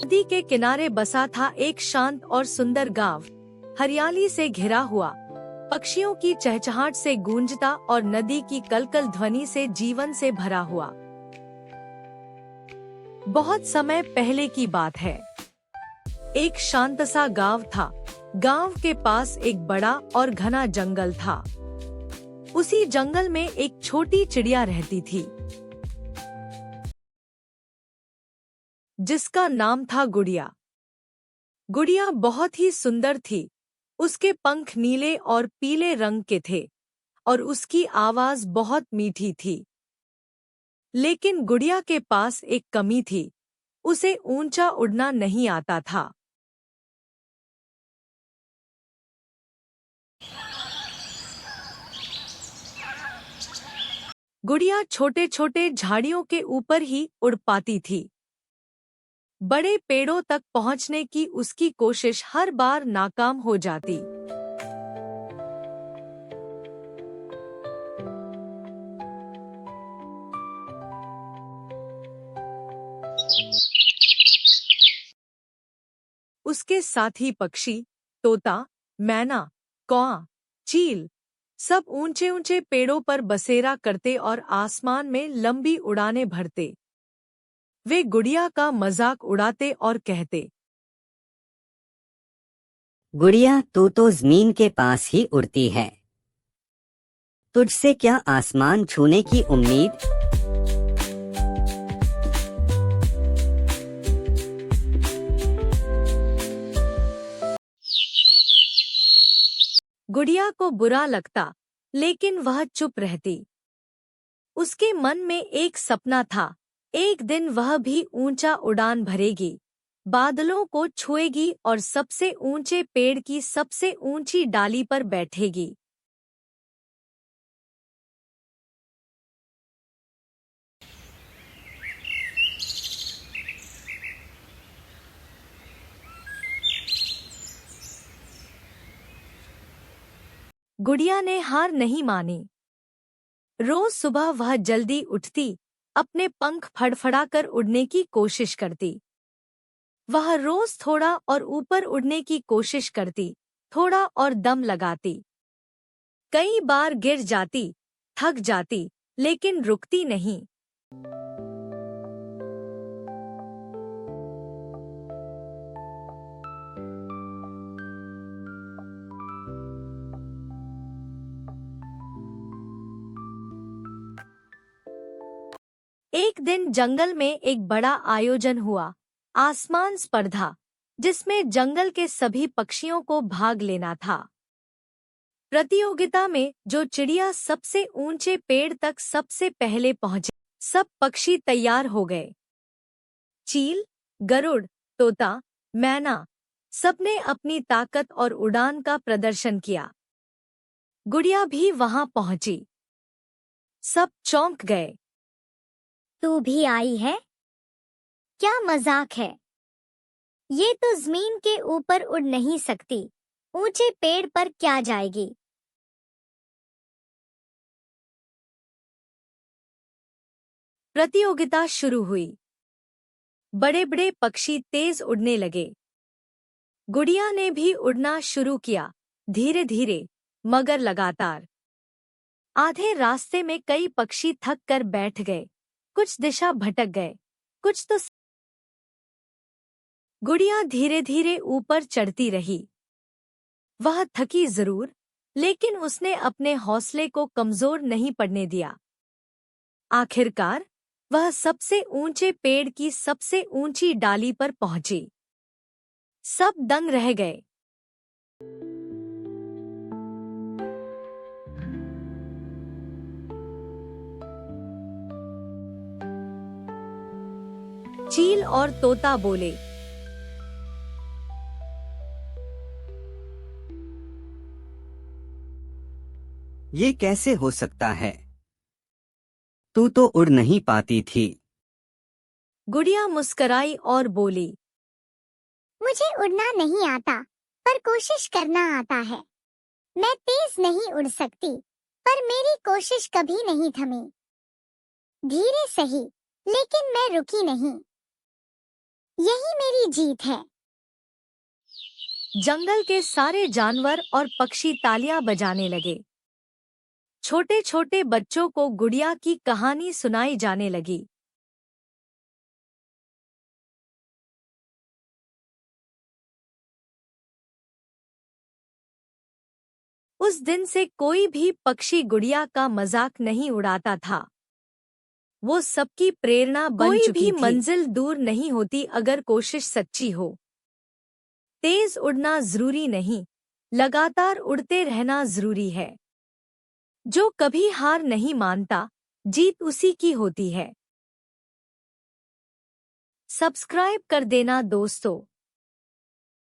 नदी के किनारे बसा था एक शांत और सुंदर गांव, हरियाली से घिरा हुआ, पक्षियों की चहचहाट से गूंजता और नदी की कलकल ध्वनि से जीवन से भरा हुआ। बहुत समय पहले की बात है। एक शांत सा गांव था। गांव के पास एक बड़ा और घना जंगल था। उसी जंगल में एक छोटी चिड़िया रहती थी, जिसका नाम था गुड़िया। गुड़िया बहुत ही सुंदर थी। उसके पंख नीले और पीले रंग के थे और उसकी आवाज बहुत मीठी थी। लेकिन गुड़िया के पास एक कमी थी, उसे ऊंचा उड़ना नहीं आता था। गुड़िया छोटे छोटे झाड़ियों के ऊपर ही उड़ पाती थी। बड़े पेड़ों तक पहुंचने की उसकी कोशिश हर बार नाकाम हो जाती। उसके साथी पक्षी, तोता, मैना, कौआ, चील सब ऊंचे ऊंचे पेड़ों पर बसेरा करते और आसमान में लंबी उड़ानें भरते। वे गुड़िया का मजाक उड़ाते और कहते, गुड़िया, तू तो जमीन के पास ही उड़ती है, तुझसे क्या आसमान छूने की उम्मीद। गुड़िया को बुरा लगता, लेकिन वह चुप रहती। उसके मन में एक सपना था, एक दिन वह भी ऊंचा उड़ान भरेगी, बादलों को छुएगी और सबसे ऊंचे पेड़ की सबसे ऊंची डाली पर बैठेगी। गुड़िया ने हार नहीं मानी। रोज सुबह वह जल्दी उठती, अपने पंख फड़फड़ाकर उड़ने की कोशिश करती। वह रोज थोड़ा और ऊपर उड़ने की कोशिश करती, थोड़ा और दम लगाती। कई बार गिर जाती, थक जाती, लेकिन रुकती नहीं। एक दिन जंगल में एक बड़ा आयोजन हुआ, आसमान स्पर्धा, जिसमें जंगल के सभी पक्षियों को भाग लेना था। प्रतियोगिता में जो चिड़िया सबसे ऊंचे पेड़ तक सबसे पहले पहुंचे, सब पक्षी तैयार हो गए। चील, गरुड़, तोता, मैना, सबने अपनी ताकत और उड़ान का प्रदर्शन किया। गुड़िया भी वहां पहुंची। सब चौंक गए। तू भी आई है? क्या मजाक है? ये तो जमीन के ऊपर उड़ नहीं सकती, ऊंचे पेड़ पर क्या जाएगी? प्रतियोगिता शुरू हुई। बड़े बड़े पक्षी तेज उड़ने लगे। गुड़िया ने भी उड़ना शुरू किया, धीरे धीरे, मगर लगातार। आधे रास्ते में कई पक्षी थक कर बैठ गए, कुछ दिशा भटक गए, कुछ तो। गुड़िया धीरे धीरे ऊपर चढ़ती रही। वह थकी जरूर, लेकिन उसने अपने हौसले को कमजोर नहीं पड़ने दिया। आखिरकार वह सबसे ऊंचे पेड़ की सबसे ऊंची डाली पर पहुंची। सब दंग रह गए। चील और तोता बोले, ये कैसे हो सकता है, तू तो उड़ नहीं पाती थी। गुड़िया मुस्कराई और बोली, मुझे उड़ना नहीं आता, पर कोशिश करना आता है। मैं तेज नहीं उड़ सकती, पर मेरी कोशिश कभी नहीं थमी। धीरे सही, लेकिन मैं रुकी नहीं। यही मेरी जीत है। जंगल के सारे जानवर और पक्षी तालियां बजाने लगे। छोटे छोटे बच्चों को गुड़िया की कहानी सुनाई जाने लगी। उस दिन से कोई भी पक्षी गुड़िया का मजाक नहीं उड़ाता था। वो सबकी प्रेरणा बन चुकी थी। कोई भी मंजिल दूर नहीं होती अगर कोशिश सच्ची हो। तेज उड़ना जरूरी नहीं, लगातार उड़ते रहना जरूरी है। जो कभी हार नहीं मानता, जीत उसी की होती है। सब्सक्राइब कर देना दोस्तों।